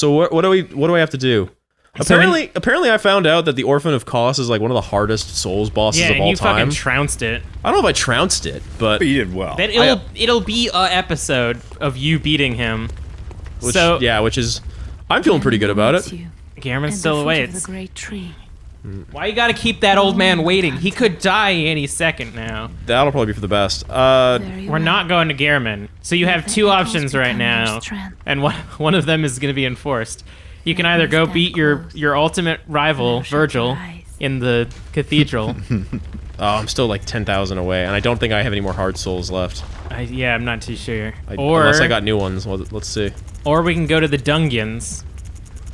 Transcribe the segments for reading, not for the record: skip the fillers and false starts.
So what do I have to do? Apparently, I found out that the Orphan of Kos is like one of the hardest Souls bosses of all time. Yeah, and you fucking trounced it. I don't know if I trounced it, but you did well. It'll be a episode of you beating him. Which is I'm feeling pretty good about it. Gammon still awaits. Why you gotta keep that old man waiting? He could die any second now. That'll probably be for the best. We're not going to Garamond. So you have two options right now, and one of them is going to be enforced. You can either go beat your ultimate rival, Virgil, in the cathedral. I'm still like 10,000 away, and I don't think I have any more hard souls left. I'm not too sure. Unless I got new ones. Well, let's see. Or we can go to the dungeons.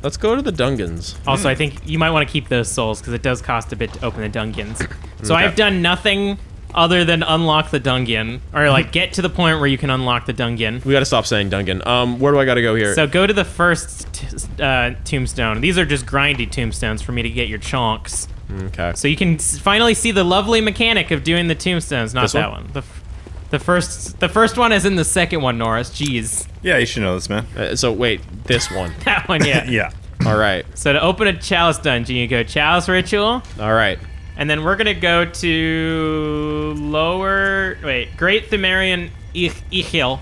Let's go to the dungeons. Also, I think you might want to keep those souls, because it does cost a bit to open the dungeons. So I've done nothing other than unlock the dungeon, or like get to the point where you can unlock the dungeon. We got to stop saying dungeon. Where do I got to go here? So go to the first tombstone. These are just grindy tombstones for me to get your chonks. Okay. So you can finally see the lovely mechanic of doing the tombstones. Not this that one. The first one is in the second one, Norris. Jeez. Yeah, you should know this, man. So wait, this one. That one, yeah. Yeah. All right. So to open a chalice dungeon, you go chalice ritual. All right. And then we're gonna go to Great Thumerian Ichil.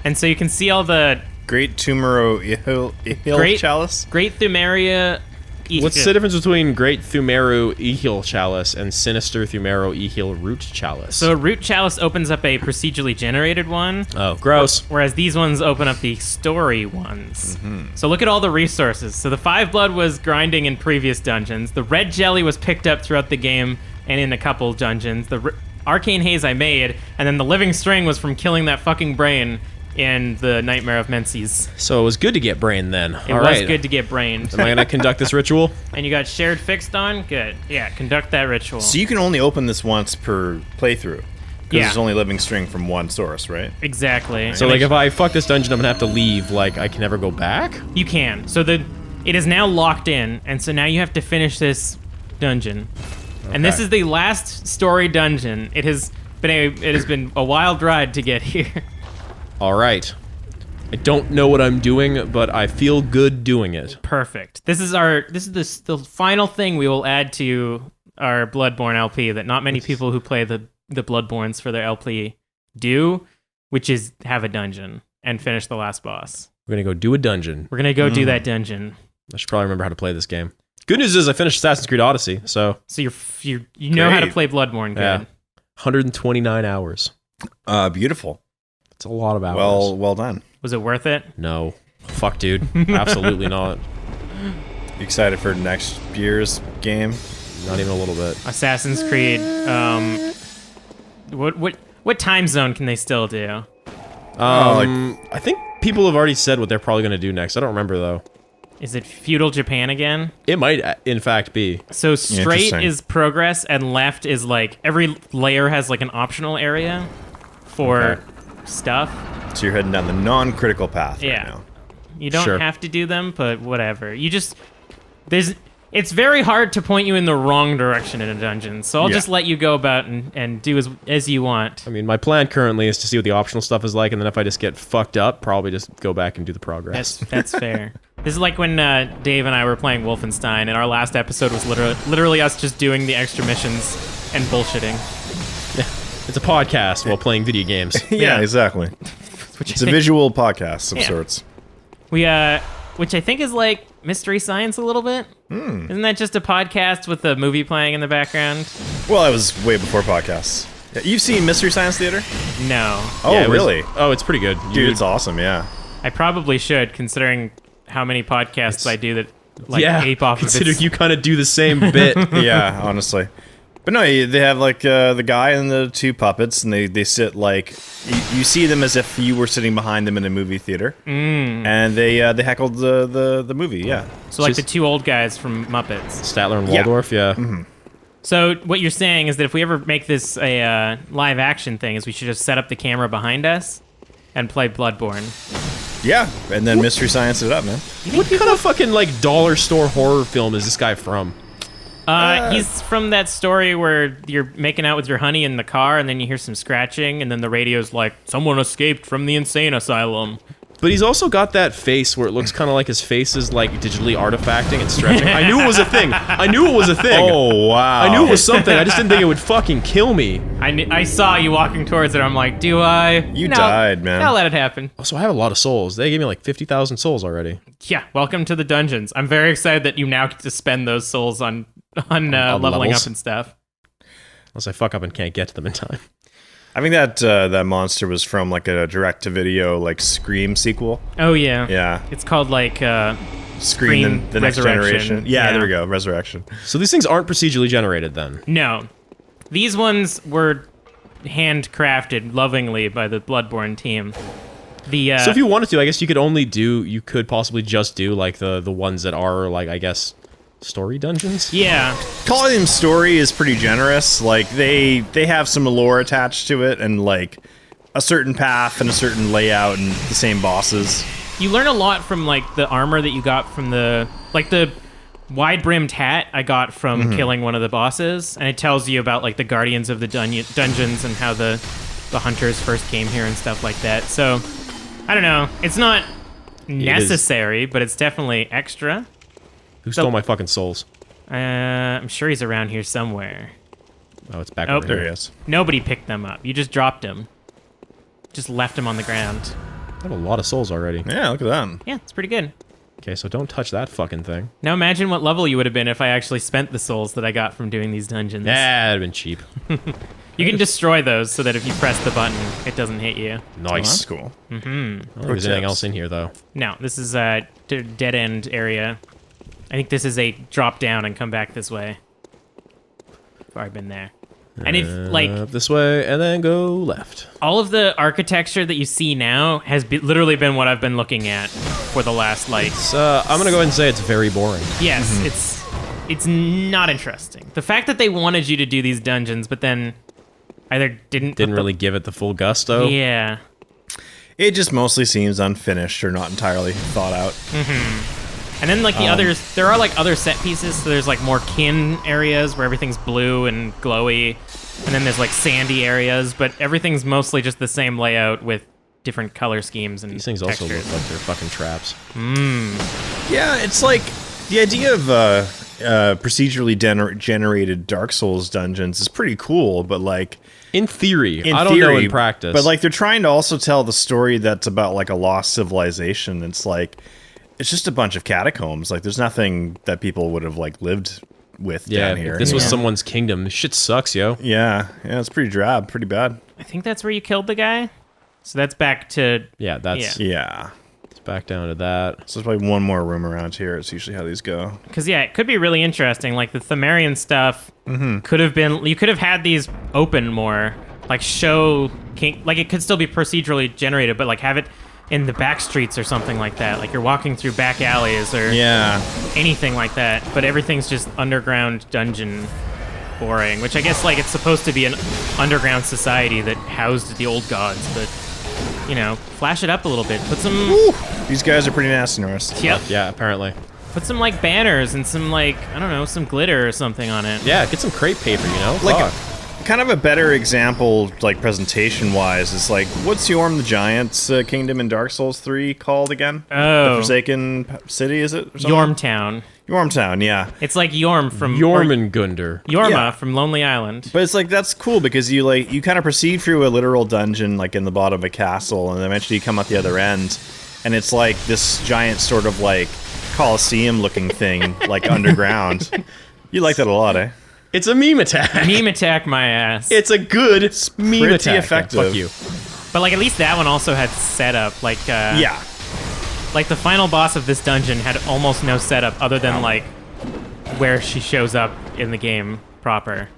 And so you can see all the Great Tumero Ihil Chalice. Great Thumeria Ichil. What's the difference between Great Thumeru Ihil Chalice and Sinister Thumeru Ihil Root Chalice? So a root chalice opens up a procedurally generated one. Oh, gross. Whereas these ones open up the story ones. So look at all the resources. So the 5 blood was grinding in previous dungeons. The red jelly was picked up throughout the game and in a couple dungeons. The arcane haze I made, and then the living string was from killing that fucking brain in the Nightmare of Menses. So it was good to get brained then. It was good to get brained. Am I going to conduct this ritual? And you got shared fixed on? Good. Yeah, conduct that ritual. So you can only open this once per playthrough. Because there's only living string from one source, right? Exactly. So like if I fuck this dungeon, I'm going to have to leave. Like I can never go back? You can. So it is now locked in, and so now you have to finish this dungeon. Okay. And this is the last story dungeon. It has been a wild ride to get here. All right. I don't know what I'm doing, but I feel good doing it. Perfect. This is the final thing we will add to our Bloodborne LP that not many people who play the Bloodbornes for their LP do, which is have a dungeon and finish the last boss. We're going to go do a dungeon. We're going to go do that dungeon. I should probably remember how to play this game. Good news is I finished Assassin's Creed Odyssey, so you know how to play Bloodborne good. Yeah. 129 hours. Beautiful. It's a lot of hours. Well done. Was it worth it? No. Fuck, dude. Absolutely not. Excited for next year's game? Not even a little bit. Assassin's Creed. What time zone can they still do? I think people have already said what they're probably going to do next. I don't remember though. Is it feudal Japan again? It might, in fact, be. So straight is progress, and left is like every layer has like an optional area for stuff. So you're heading down the non-critical path right now. You don't have to do them, but whatever. You just it's very hard to point you in the wrong direction in a dungeon, so I'll just let you go about and do as you want. I mean, my plan currently is to see what the optional stuff is like, and then if I just get fucked up, probably just go back and do the progress. That's fair. This is like when Dave and I were playing Wolfenstein, and our last episode was literally us just doing the extra missions and bullshitting. It's a podcast while playing video games. Yeah, exactly. It's a visual podcast of sorts. Which I think is like Mystery Science a little bit. Isn't that just a podcast with a movie playing in the background? Well, that was way before podcasts. Yeah, you've seen Mystery Science Theater? No. Oh, really? It's pretty good. Dude, it's awesome, yeah. I probably should, considering how many podcasts I do that ape off of it. Consider you kind of do the same bit. Yeah, honestly. But no, they have like the guy and the two puppets, and they sit like you see them as if you were sitting behind them in a movie theater, and they heckled the movie, yeah. So like the two old guys from Muppets, Statler and Waldorf, yeah. So what you're saying is that if we ever make this a live action thing, is we should just set up the camera behind us and play Bloodborne. Yeah, and then Mystery Science it up, man. What kind of fucking like dollar store horror film is this guy from? He's from that story where you're making out with your honey in the car, and then you hear some scratching, and then the radio's like, "Someone escaped from the insane asylum." But he's also got that face where it looks kind of like his face is like digitally artifacting and stretching. I knew it was a thing. Oh, wow. I knew it was something. I just didn't think it would fucking kill me. I saw you walking towards it. I'm like, do I? You died, man. I'll let it happen. Also, I have a lot of souls. They gave me like 50,000 souls already. Yeah, welcome to the dungeons. I'm very excited that you now get to spend those souls on leveling levels. up and stuff. Unless I fuck up and can't get to them in time. I think that monster was from like a direct-to-video like Scream sequel. Oh yeah. Yeah. It's called like Scream the next Resurrection. generation. Yeah, there we go. Resurrection. So these things aren't procedurally generated then. No. These ones were handcrafted lovingly by the Bloodborne team. So if you wanted to, I guess you could possibly just do like the ones that are like, I guess, story dungeons? Yeah. Calling them story is pretty generous. Like they have some lore attached to it and like a certain path and a certain layout and the same bosses. You learn a lot from like the armor that you got from the wide-brimmed hat I got from killing one of the bosses, and it tells you about like the guardians of the dungeons and how the hunters first came here and stuff like that. So I don't know. It's not necessary, but it's definitely extra. Who stole my fucking souls? I'm sure he's around here somewhere. Oh, it's back Oh, over There here. he is. Nobody picked them up. You just dropped him. Just left him on the ground. I have a lot of souls already. Yeah, look at that. Yeah, it's pretty good. Okay, so don't touch that fucking thing. Now imagine what level you would have been if I actually spent the souls that I got from doing these dungeons. Yeah, it'd been cheap. You can destroy those so that if you press the button, it doesn't hit you. Oh, that's Nice. cool. I don't think there's anything else in here though. No, this is a dead end area. I think this is a drop down and come back this way. I've already been there. And if, like, This way, and then go left. all of the architecture that you see now has literally been what I've been looking at for the last, like... I'm gonna go ahead and say it's very boring. Yes, it's not interesting. The fact that they wanted you to do these dungeons, but then either didn't Really give it the full gusto. Yeah. It just mostly seems unfinished or not entirely thought out. And then, like, the others, there are, like, other set pieces, so there's, like, more kin areas where everything's blue and glowy, and then there's, like, sandy areas, but everything's mostly just the same layout with different color schemes and These things also textures. look like they're fucking traps. Yeah, it's like the idea of procedurally generated Dark Souls dungeons is pretty cool, but like In theory. in I don't know in practice. But like they're trying to also tell the story that's about like a lost civilization. It's like it's just a bunch of catacombs. Like there's nothing that people would have like lived with down here. if this was Yeah. someone's kingdom, this shit sucks, yo. Yeah, it's pretty drab, pretty bad. I think that's where you killed the guy. So that's back to... Yeah, that's Yeah. it's back down to that. So there's probably one more room around here. It's usually how these go. Because, yeah, it could be really interesting. Like, the Thumerian stuff could have been... You could have had these open more. Like, show... Like, it could still be procedurally generated, but, like, have it in the back streets or something like that. Like, you're walking through back alleys or Yeah. anything like that. But everything's just underground dungeon boring. Which I guess, like, it's supposed to be an underground society that housed the old gods. But, you know, flash it up a little bit. Put some... Woo! These guys are pretty nasty, Norris. Yep. Yeah, apparently. Put some, like, banners and some, like, I don't know, some glitter or something on it. Yeah, get some crepe paper, you know? Like, Fuck. kind of a better example, like presentation-wise, is like, what's Yorm the Giant's kingdom in Dark Souls 3 called again? Oh. The Forsaken City, is it? Or something? Yormtown. Yormtown, yeah. It's like Yorm from... Jormungandr. Yorma Yeah. from Lonely Island. But it's like, that's cool because you kind of proceed through a literal dungeon, like in the bottom of a castle, and eventually you come out the other end, and it's like this giant sort of like Colosseum-looking thing, like underground. You like that a lot, eh? It's a meme attack. Meme attack my ass. It's a good meme pretty attack. effective. Fuck you. But, like, at least that one also had setup. Like, Yeah. Like, the final boss of this dungeon had almost no setup other than, like, where she shows up in the game proper.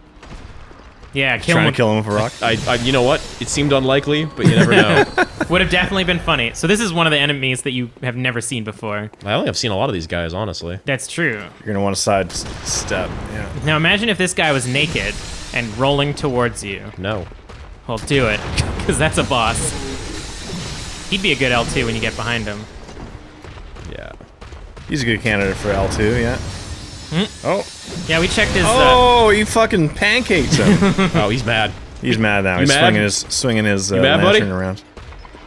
Yeah, Trying to kill him with a rock. You know what? It seemed unlikely, but you never know. would have definitely been funny. So this is one of the enemies that you have never seen before. I only have seen a lot of these guys, honestly. That's true. You're gonna want to side step. Yeah. Now imagine if this guy was naked and rolling towards you. No. Well, do it, because that's a boss. He'd be a good L2 when you get behind him. Yeah. He's a good candidate for L2. Yeah. Oh. Yeah, we checked his... Oh, you fucking pancakes him. Oh, he's mad. He's mad now. You He's mad? swinging his mad, buddy? lantern around.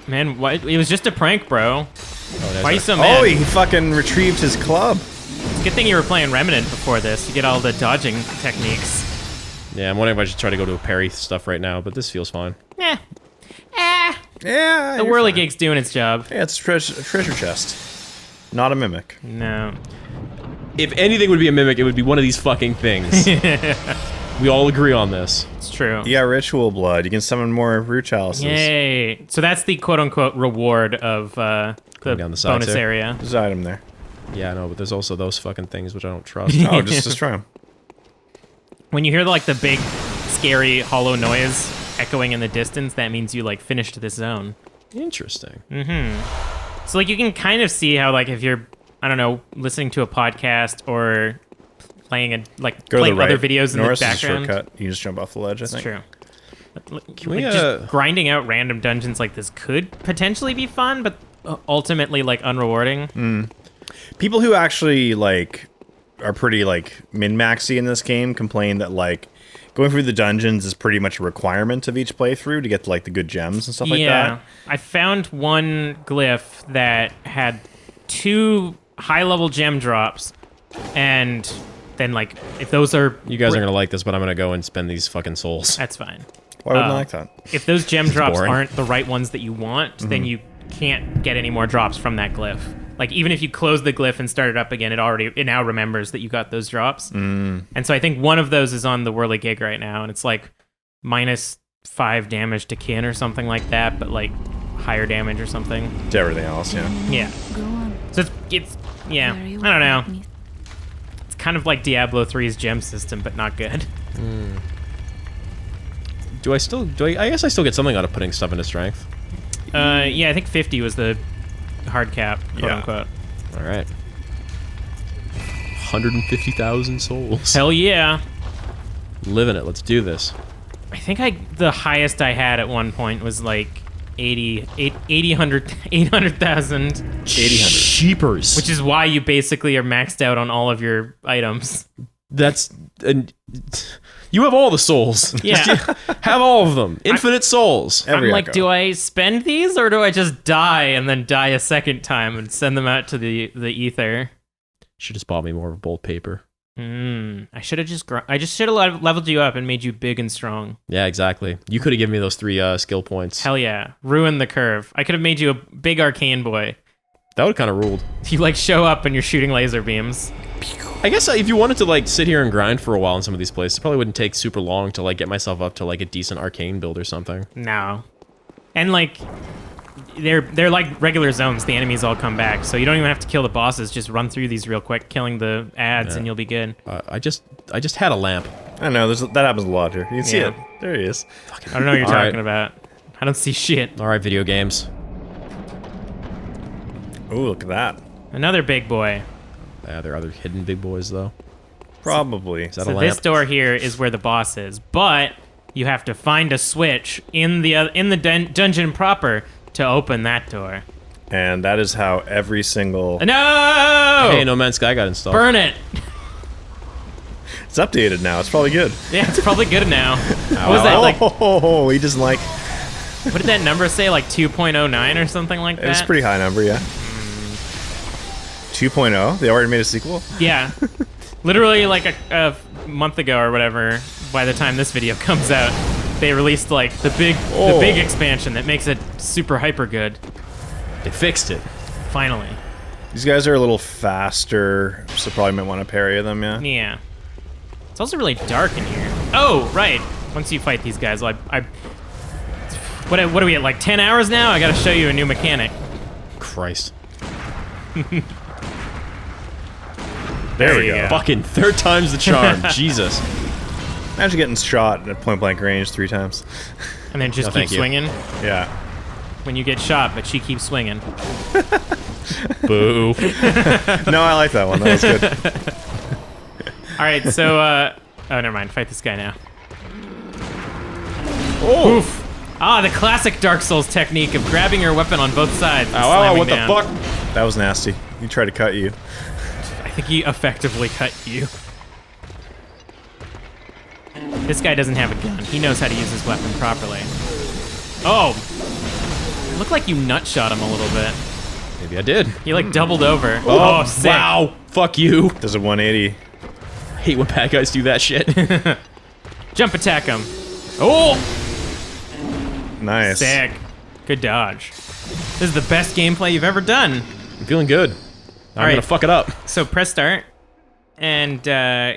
Man, what? It was just a prank, bro. Why you so Oh, mad? he fucking retrieved his club. It's a good thing you were playing Remnant before this. You get all the dodging techniques. Yeah, I'm wondering if I should try to go to a parry stuff right now, but this feels fine. Yeah. Yeah, The whirligig's doing its job. Yeah, it's a treasure chest, not a mimic. No. If anything would be a mimic, it would be one of these fucking things. We all agree on this. It's true. Yeah, ritual blood. You can summon more root chalices. Yay. So that's the quote-unquote reward of the down the side bonus too. area. There's an item there. Yeah, I know, but there's also those fucking things which I don't trust. Oh, just destroy them. When you hear like the big, scary, hollow noise echoing in the distance, that means you like finished this zone. Interesting. So like you can kind of see how like if you're, I don't know, listening to a podcast or playing a Go to playing the right. other videos in Norris the is a background. shortcut. You just jump off the ledge, I It's think. true. Can we, Just grinding out random dungeons like this could potentially be fun, but ultimately like unrewarding. People who actually like are pretty like min-maxy in this game complain that like going through the dungeons is pretty much a requirement of each playthrough to get to like the good gems and stuff like that. I found one glyph that had 2 high-level gem drops, and then like if those are You guys aren't gonna like this, but I'm gonna go and spend these fucking souls. that's fine. Why wouldn't I like that? If those gem drops boring. aren't the right ones that you want, then you can't get any more drops from that glyph. Like even if you close the glyph and start it up again, it now remembers that you got those drops. And so I think one of those is on the whirligig right now, and it's like -5 damage to kin or something like that, but like higher damage or something. To everything else, yeah. Yeah. Go on. So it's yeah, I don't know. It's kind of like Diablo 3's gem system, but not good. I guess I still get something out of putting stuff into strength. Yeah, I think 50 was the hard cap, quote Yeah. unquote. All right. 150,000 souls. Hell yeah. Living it. Let's do this. I think the highest I had at one point was like 800,000, 800. Sheepers. which is why you basically are maxed out on all of your items. That's and you have all the souls. Yeah. Have all of them. Infinite souls. I'm Every like, echo. do I spend these or do I just die and then die a second time and send them out to the ether? Should just bought me more of bolt paper. I should have should have leveled you up and made you big and strong. Yeah, exactly. You could have given me those 3 skill points. Hell yeah. Ruin the curve. I could have made you a big arcane boy. That would kind of ruled. You like show up and you're shooting laser beams. I guess if you wanted to like sit here and grind for a while in some of these places, it probably wouldn't take super long to like get myself up to like a decent arcane build or something. No. And like they're like regular zones. The enemies all come back, so you don't even have to kill the bosses. Just run through these real quick, killing the ads, and you'll be good. I just had a lamp. I know, that happens a lot here. You can see Yeah. it. There he is. I don't know what you're All right. talking about. I don't see shit. All right, video games. Ooh, look at that. Another big boy. Yeah, there are other hidden big boys though. Probably. Is that So a lamp? this door here is where the boss is, but you have to find a switch in the dungeon proper to open that door. And that is how every single... No! Hey, No Man's Sky got installed. Burn it! It's updated now. It's probably good. Yeah, it's probably good now. What was that, like, Oh, he doesn't like... what did that number say, like 2.09 or something like that? It's a pretty high number, yeah. 2.0? They already made a sequel? Yeah. Literally like a month ago or whatever, by the time this video comes out, they released like the big expansion that makes it super hyper good. They fixed it. Finally. These guys are a little faster, so probably might want to parry them, yeah? Yeah. It's also really dark in here. Oh, right. Once you fight these guys, what are we at, like 10 hours now? I gotta show you a new mechanic. Christ. There we you go. go. Fucking 3rd time's the charm. Jesus. Imagine getting shot at point blank range 3 times. And then just No, keep thank you. swinging Yeah. when you get shot, but she keeps swinging. Boo. No, I like that one. That was good. All right, so, oh, never mind. Fight this guy now. Oh. Oof. Ah, the classic Dark Souls technique of grabbing your weapon on both sides and Ow, slamming what down. the fuck? That was nasty. He tried to cut you. I think he effectively cut you. This guy doesn't have a gun. He knows how to use his weapon properly. Oh! Looked like you nut shot him a little bit. Maybe I did. He like doubled over. Oh, sick. wow. Fuck you. Does a 180. I hate when bad guys do that shit. Jump attack him. Oh! Nice. Sick. Good dodge. This is the best gameplay you've ever done. I'm feeling good. I'm right. gonna fuck it up. So press start and go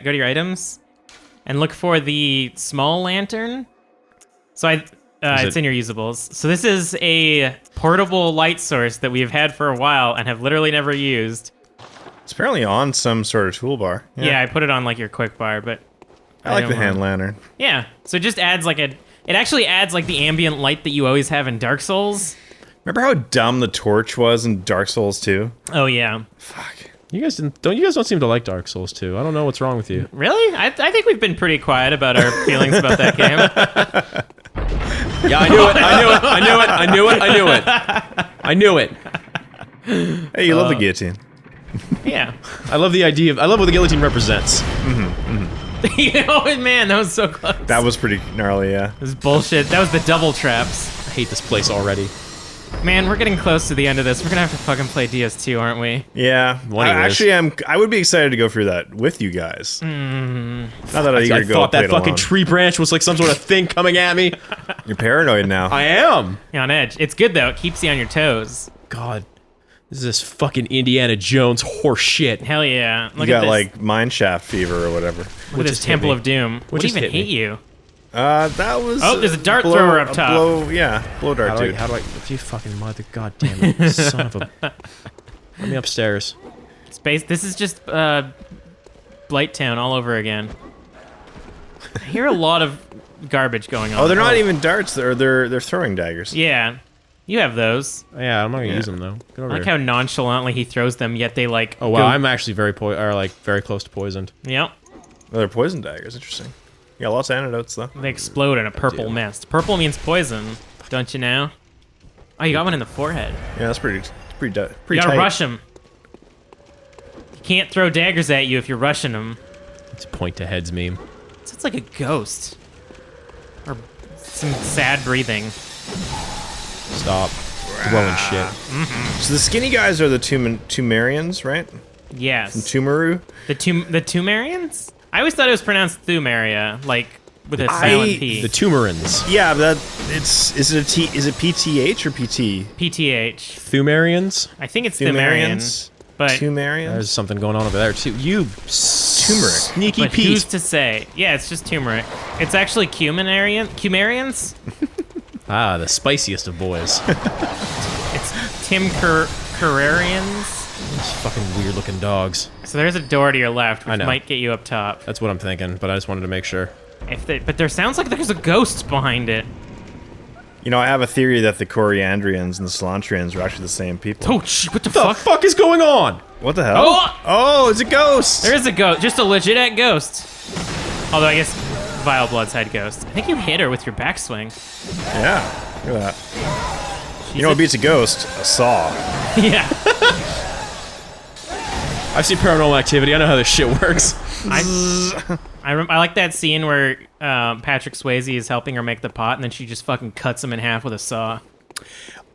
to your items and look for the small lantern. So it's in your usables. So this is a portable light source that we've had for a while and have literally never used. It's apparently on some sort of toolbar. Yeah, I put it on like your quick bar, but I like don't the want- hand lantern. Yeah, so it just adds like it actually adds like the ambient light that you always have in Dark Souls. Remember how dumb the torch was in Dark Souls 2? Oh yeah. Fuck. You guys don't seem to like Dark Souls 2. I don't know what's wrong with you. Really? I think we've been pretty quiet about our feelings about that game. Yeah, I knew it. Hey, you love the guillotine. Yeah. I love what the guillotine represents. Oh man, that was so close. That was pretty gnarly, yeah. This is bullshit. That was the double traps. I hate this place already. Man, we're getting close to the end of this. We're gonna have to fucking play DS2, aren't we? Yeah. I would be excited to go through that with you guys. Not that I go thought play that it fucking alone. tree branch was like some sort of thing coming at me. You're paranoid now. I am. You're on edge. It's good though. It keeps you on your toes. God, this is this fucking Indiana Jones horse shit. Hell yeah. Look you at got this. like mineshaft fever or whatever. Look at Which this just hit Temple me. of Doom. What just even hit hit me. you? That was. Oh, there's a dart blow- thrower up top. Blow dart How do dude. I? You fucking mother, god damn it, son of a. Let me upstairs. Space. This is just Blight Town all over again. I hear a lot of garbage going on. Oh, they're not even darts. They're throwing daggers. Yeah. You have those. Yeah, I'm not gonna use them though. Get I over like here. how nonchalantly he throws them, yet they like. Oh wow, I'm actually very very close to poisoned. Yep. Oh, they're poison daggers. Interesting. Yeah, lots of antidotes though. They explode in a purple mist. Purple means poison, don't you know? Oh, you got one in the forehead. Yeah, that's pretty You tight. gotta rush him. You can't throw daggers at you if you're rushing them. It's a point to heads meme. So it's like a ghost. Or some sad breathing. Stop throwing shit. So the skinny guys are the Tumerians, right? Yes. Tumaru. The Tumerians? I always thought it was pronounced Thumeria, like with a silent P. The Tumorans. Yeah, but is it PTH or PT? PTH. Thumerians? I think it's Thumerian. But Tumerians. There's something going on over there too. You Turmeric. sneaky but who's Pete. to say? Yeah, it's just turmeric. It's actually Cumerians? Ah, the spiciest of boys. It's Tim Carrarians. Those fucking weird looking dogs. So there's a door to your left, I which know. might get you up top. That's what I'm thinking, but I just wanted to make sure. But there sounds like there's a ghost behind it. You know, I have a theory that the Coriandrians and the Cilantrians are actually the same people. Oh, what the What the fuck? fuck is going on? What the hell? Oh! It's a ghost! There is a ghost, just a legit ghost. Although I guess Vile Blood's had ghost. I think you hit her with your backswing. Yeah, look at that. You know what beats a ghost? A saw. Yeah. I've seen Paranormal Activity. I know how this shit works. I like that scene where Patrick Swayze is helping her make the pot, and then she just fucking cuts him in half with a saw.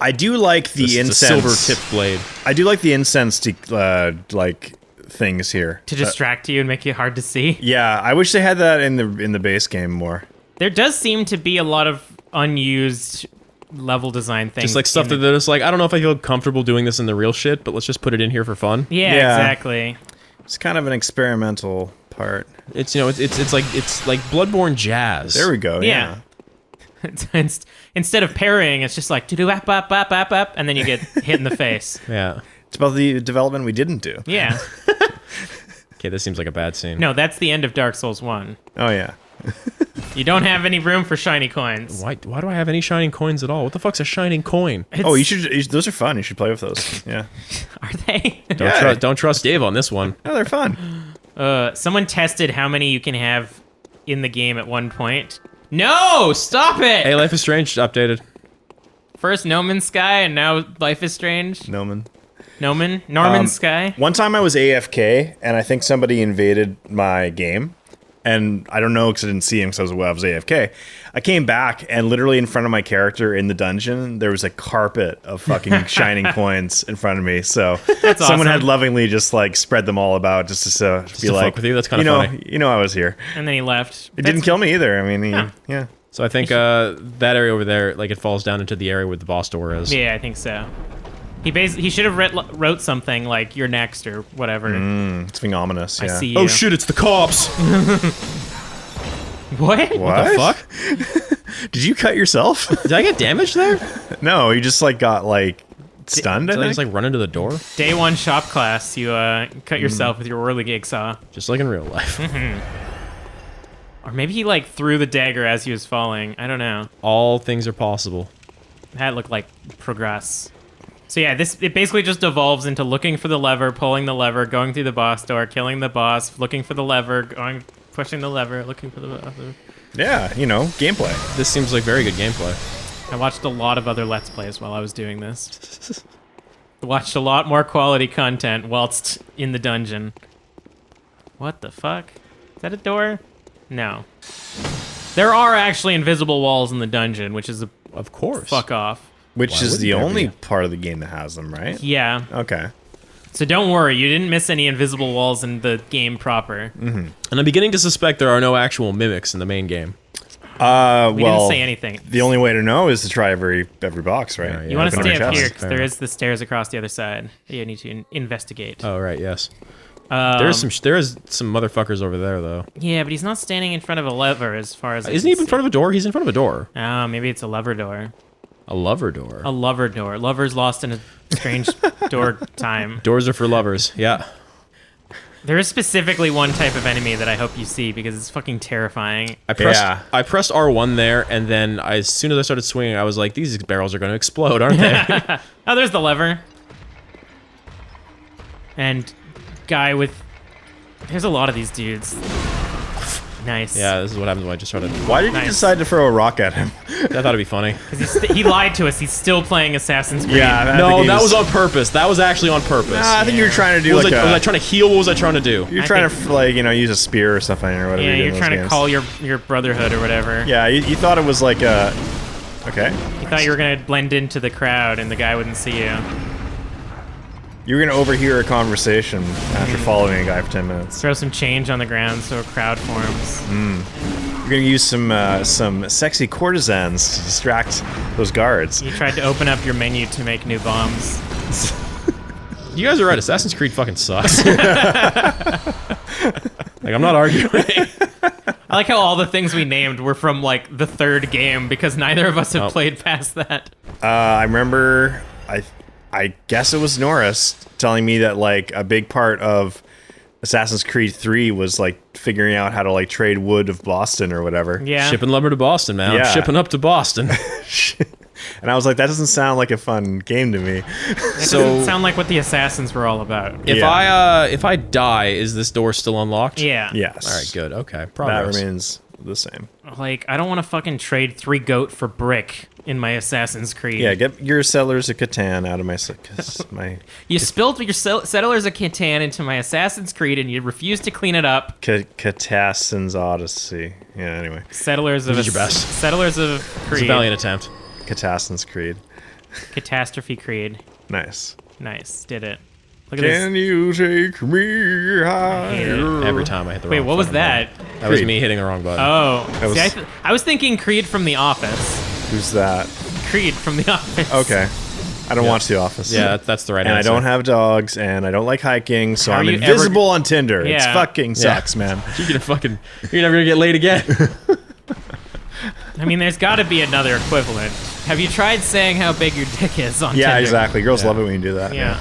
I do like the This is a incense. silver-tipped blade. I do like the incense like things here. To distract you and make you hard to see. Yeah, I wish they had that in the base game more. There does seem to be a lot of unused level design things. Just like stuff that they're just like, I don't know if I feel comfortable doing this in the real shit, but let's just put it in here for fun. Yeah, Yeah. exactly. It's kind of an experimental part. It's it's like Bloodborne jazz. There we go. Yeah. Instead of parrying, it's just like do up, and then you get hit in the face. Yeah. It's about the development we didn't do. Yeah. Okay, this seems like a bad scene. No, that's the end of Dark Souls 1. Oh yeah. You don't have any room for shiny coins. Why do I have any shining coins at all? What the fuck's a shining coin? Oh, you should. Those are fun. You should play with those. Yeah. Are they? Don't trust Dave on this one. No, they're fun. Someone tested how many you can have in the game at one point. No! Stop it! Hey, Life is Strange updated. First No Man's Sky, and now Life is Strange. Norman Norman Sky. One time I was AFK, and I think somebody invaded my game, and I don't know because I didn't see him because I was AFK. I came back, and literally in front of my character in the dungeon, there was a carpet of fucking shining coins in front of me. So That's someone awesome. had lovingly just like spread them all about just to be to like, fuck with you? That's kinda funny. You know, I was here. And then he left. It didn't kill me either. I mean, yeah. So I think that area over there, like it falls down into the area where the boss door is. Yeah, I think so. He should have wrote something like "You're next" or whatever. It's being ominous. Yeah. I see you. Oh shit! It's the cops. What? What The fuck? Did you cut yourself? Did I get damaged there? No, you just like got like stunned. Did I I just think? like run into the door? Day 1 shop class, you cut yourself with your whirligig saw. Just like in real life. Or maybe he like threw the dagger as he was falling. I don't know. All things are possible. That looked like progress. So yeah, it basically just evolves into looking for the lever, pulling the lever, going through the boss door, killing the boss, looking for the lever, pushing the lever, looking for the lever. Yeah, you know, gameplay. This seems like very good gameplay. I watched a lot of other Let's Plays while I was doing this. Watched a lot more quality content whilst in the dungeon. What the fuck? Is that a door? No. There are actually invisible walls in the dungeon, which is a Of course. fuck off. Which Why is wouldn't the there only be? part of the game that has them, right? Yeah. Okay. So don't worry, you didn't miss any invisible walls in the game proper. And I'm beginning to suspect there are no actual mimics in the main game. We Well, didn't say anything. the only way to know is to try every box, right? Yeah, yeah. You want to Open stay every up chest. here because Fair there enough. is the stairs across the other side that you need to investigate. Oh right, yes. There is some motherfuckers over there though. Yeah, but he's not standing in front of a lever as far as I Isn't can he even in see. front of a door? He's in front of a door. Oh, maybe it's a lever door. A lover door. A lover door. Lovers lost in a strange door time. Doors are for lovers. Yeah. There is specifically one type of enemy that I hope you see because it's fucking terrifying. I pressed Yeah. R1 there, and then as soon as I started swinging, I was like, these barrels are going to explode, aren't they? Oh, there's the lever. And guy with... There's a lot of these dudes. Nice. Yeah, this is what happens when I just started. Why did you Nice. decide to throw a rock at him? I thought it'd be funny. He lied to us. He's still playing Assassin's Creed. No, that was on purpose. That was actually on purpose. I think you were trying to do was like I trying to heal? What was I trying to do? You're I trying think- to like use a spear or something or whatever. Yeah, you do in you're those trying to games. call your brotherhood or whatever. Yeah, you thought it was like a. Okay. You thought you were gonna blend into the crowd and the guy wouldn't see you. You were gonna overhear a conversation after following a guy for 10 minutes. Throw some change on the ground so a crowd forms. You're gonna use some sexy courtesans to distract those guards. You tried to open up your menu to make new bombs. You guys are right. Assassin's Creed fucking sucks. Like, I'm not arguing. I like how all the things we named were from like the third game because neither of us have Oh. played past that. I remember, I guess it was Norris telling me that like a big part of Assassin's Creed 3 was like figuring out how to like trade wood of Boston or whatever. Yeah. Shipping lumber to Boston, man. Yeah. I'm shipping up to Boston. And I was like, that doesn't sound like a fun game to me. That So- doesn't sound like what the Assassins were all about. If Yeah. if I die, is this door still unlocked? Yeah. Yes. All right, good. Okay. That Progress. remains the same. Like, I don't want to fucking trade 3 goat for brick in my Assassin's Creed. Yeah, get your Settlers of Catan out of my You spilled your Settlers of Catan into my Assassin's Creed and you refused to clean it up. Catassin's Odyssey. Yeah, anyway. Settlers of did your best. Settlers of It's a Creed. valiant attempt. Catassin's Creed. Catastrophe Creed. Nice. Nice. Did it. Look at Can this. you take me higher? Every time I hit the Wait, wrong what was fucking that? button. That was Creed. me hitting the wrong button. Oh. was- See, I was thinking Creed from The Office. Who's that? Creed from The Office. Okay. I don't Yeah. watch The Office. Yeah, that's the right And answer. I don't have dogs, and I don't like hiking, so How I'm are you invisible on Tinder. It's Yeah. fucking sucks, man. You're never gonna get laid again. I mean, there's got to be another equivalent. Have you tried saying how big your dick is on Yeah, Tinder? exactly. Girls love it when you do that. Yeah.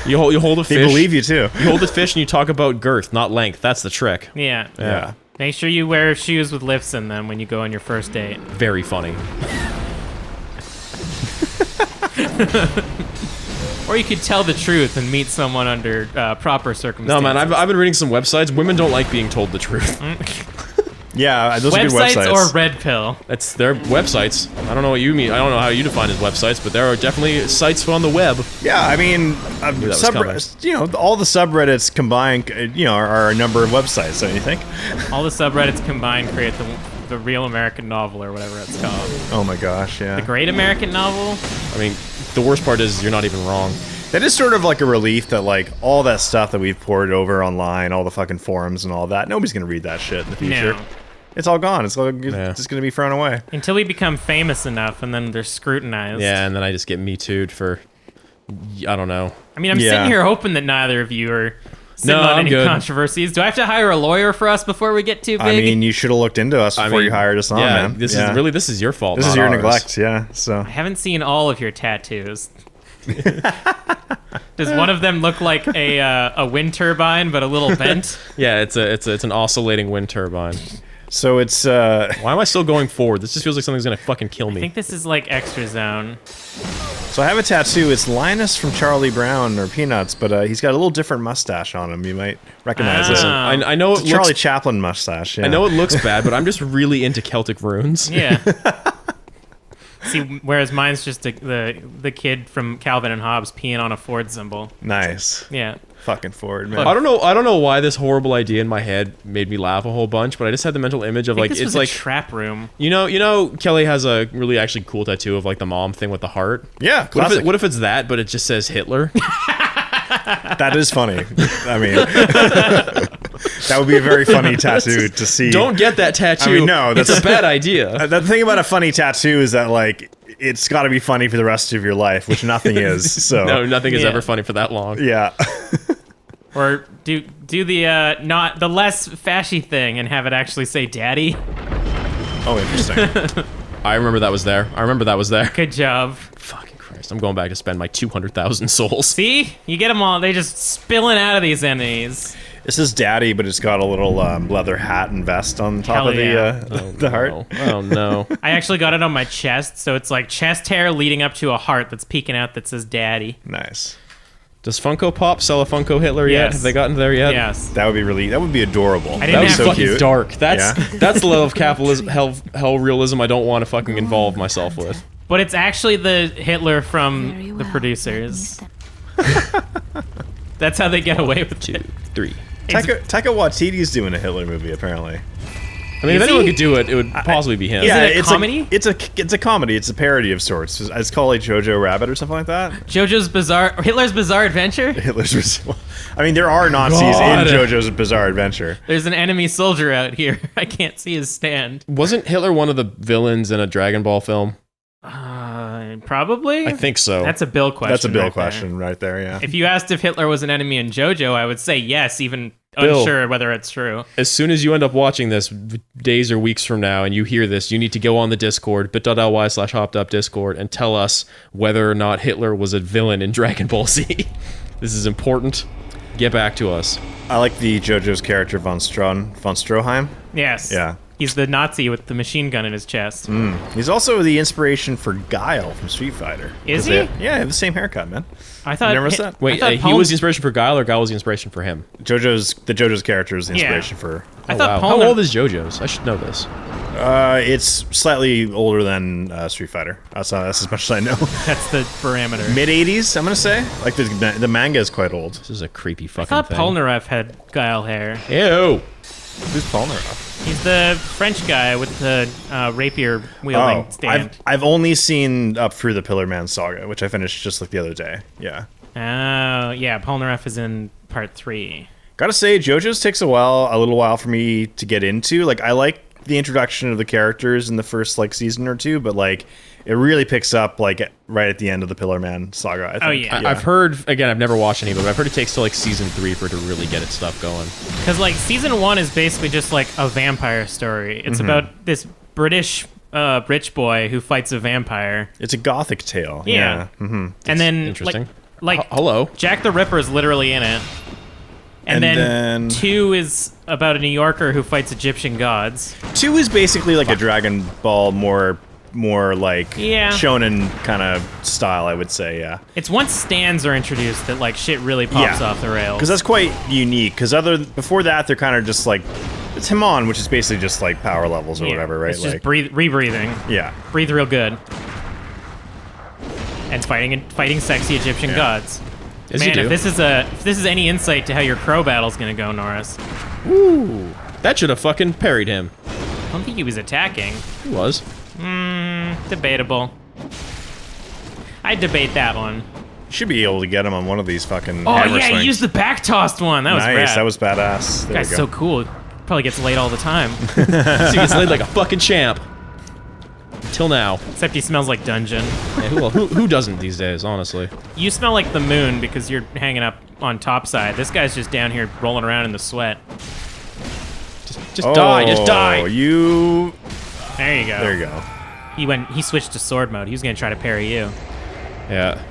you hold a They fish. believe you too. You hold the fish and you talk about girth, not length. That's the trick. Yeah. Yeah. Make sure you wear shoes with lifts in them when you go on your first date. Very funny. Or you could tell the truth and meet someone under proper No, circumstances. man, I've been reading some websites. Women don't like being told the truth. Yeah, those are good Websites websites. or Red Pill? That's their websites. I don't know what you mean. I don't know how you define as websites, but there are definitely sites on the web. Yeah, I mean, was all the subreddits combined, are a number of websites, don't you think? All the subreddits combined create the real American novel, or whatever it's called. Oh my gosh, yeah. The Great American Novel? I mean, the worst part is you're not even wrong. That is sort of like a relief that, like, all that stuff that we've poured over online, all the fucking forums and all that, nobody's gonna read that shit in the future. No. It's all gone. It's all just gonna be thrown away. Until we become famous enough, and then they're scrutinized. Yeah, and then I just get Me Too'd for, I don't know. I mean, I'm sitting here hoping that neither of you are sitting on I'm any good. controversies. Do I have to hire a lawyer for us before we get too big? I mean, you should have looked into us before you hired us on, man. This is your fault. This not is your ours. neglect, yeah. So I haven't seen all of your tattoos. Does one of them look like a wind turbine, but a little bent? Yeah, it's an oscillating wind turbine. So it's Why am I still going forward? This just feels like something's gonna fucking kill I me. think this is like Extra Zone. so I have a tattoo. It's Linus from Charlie Brown or Peanuts, but he's got a little different mustache on him. You might recognize it. I know it It's a Charlie looks. Chaplin mustache. Yeah. I know it looks bad, but I'm just really into Celtic runes. Yeah. See, whereas mine's just the kid from Calvin and Hobbes peeing on a Ford symbol. Nice. Yeah. Fucking Ford, man. I don't know why this horrible idea in my head made me laugh a whole bunch, but I just had the mental image of I think like this it's was like a trap room. you know Kelly has a really actually cool tattoo of like the mom thing with the heart. Yeah, classic. What if it's that, but it just says Hitler? That is funny. I mean, that would be a very funny tattoo to see. Don't get that tattoo. I mean, no, it's that's a bad idea. The thing about a funny tattoo is that, like, it's got to be funny for the rest of your life, which nothing is. So No, nothing is Yeah. ever funny for that long. yeah. Or do the not the less fashy thing and have it actually say "Daddy." Oh, interesting. I remember that was there. Good job. Fucking Christ, I'm going back to spend my 200,000 souls. See, you get them all. They just spilling out of these enemies. This is Daddy, but it's got a little leather hat and vest on top Hell of the yeah. the heart. Oh no. I actually got it on my chest, so it's like chest hair leading up to a heart that's peeking out that says "Daddy." Nice. Does Funko Pop sell a Funko Hitler yet? Yes. Have they gotten there yet? Yes. That would be adorable. I didn't That was have so to- cute. fucking dark. That's Yeah. that's the level of capitalism, hell realism I don't want to fucking involve myself with. But it's actually the Hitler from the producers. That's how they get away with it. 3. Taika Waititi's doing a Hitler movie, apparently. I mean, if Is anyone he? could do it, it would possibly be him. Is it a comedy? It's a comedy. It's a parody of sorts. It's called like Jojo Rabbit or something like that. Hitler's Bizarre Adventure? Hitler's. I mean, there are Nazis God. in JoJo's Bizarre Adventure. There's an enemy soldier out here. I can't see his stand. Wasn't Hitler one of the villains in a Dragon Ball film? Probably? I think so. That's a Bill question. That's a Bill right there. question right there. Yeah. If you asked if Hitler was an enemy in JoJo, I would say yes, even Bill. unsure whether it's true. As soon as you end up watching this, days or weeks from now, and you hear this, you need to go on the Discord, bit.ly/hoppedupdiscord, and tell us whether or not Hitler was a villain in Dragon Ball Z. This is important. Get back to us. I like the JoJo's character von Stroheim. Yes. Yeah. He's the Nazi with the machine gun in his chest. He's also the inspiration for Guile from Street Fighter. Is 'Cause he? They have the same haircut, man. I thought. You never said? Wait, I thought he Palm- was the inspiration for Guile, or Guile was the inspiration for him? JoJo's character is the Yeah. inspiration for. I Oh, thought wow. How Palmer- old is JoJo's? I should know this. It's slightly older than Street Fighter. That's as much as I know. That's the parameter. Mid 80s, I'm gonna say. Like the manga is quite old. This is a creepy fucking I thought thing. Polnareff had Guile hair. Ew. Who's Polnareff? He's the French guy with the rapier wielding stand. I've only seen up through the Pillar Man saga, which I finished just like the other day. Yeah. Oh, yeah, Polnareff is in part 3. Gotta say, JoJo's takes a little while for me to get into. Like, I like the introduction of the characters in the first like season or two, but like it really picks up like right at the end of the Pillar Man saga. I think. Oh, yeah. I've heard, again, I've never watched any, but I've heard it takes till like season 3 for it to really get its stuff going. Because, like, season 1 is basically just, like, a vampire story. It's about this British rich boy who fights a vampire. It's a gothic tale. Yeah. Mm-hmm. And then, Interesting. like Hello. Jack the Ripper is literally in it. And then 2 is about a New Yorker who fights Egyptian gods. 2 is basically like a Dragon Ball, more like Yeah. shonen kind of style, I would say. Yeah. It's once stands are introduced that, like, shit really pops Yeah. off the rails. Because that's quite unique. Because before that, they're kind of just like Timon, which is basically just like power levels or whatever, right? It's just like, rebreathing. yeah. Breathe real good. And fighting sexy Egyptian gods. As Man, you do. if this is any insight to how your crow battle's gonna go, Norris. Ooh, that should have fucking parried him. I don't think he was attacking. He was. Debatable. I'd debate that one. Should be able to get him on one of these fucking Oh hammer yeah, swings. he used the back tossed one. That was Nice, rad. that was badass. There Guy's we so go. cool. Probably gets laid all the time. So he gets laid like a fucking champ. Till now. Except he smells like dungeon. Yeah, who doesn't these days, honestly? You smell like the moon because you're hanging up on top side. This guy's just down here rolling around in the sweat. Just die, just die. Oh, you... There you go. There you go. He switched to sword mode. He was gonna try to parry you. Yeah.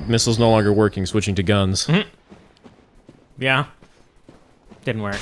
Missiles no longer working, switching to guns. Yeah. Didn't work.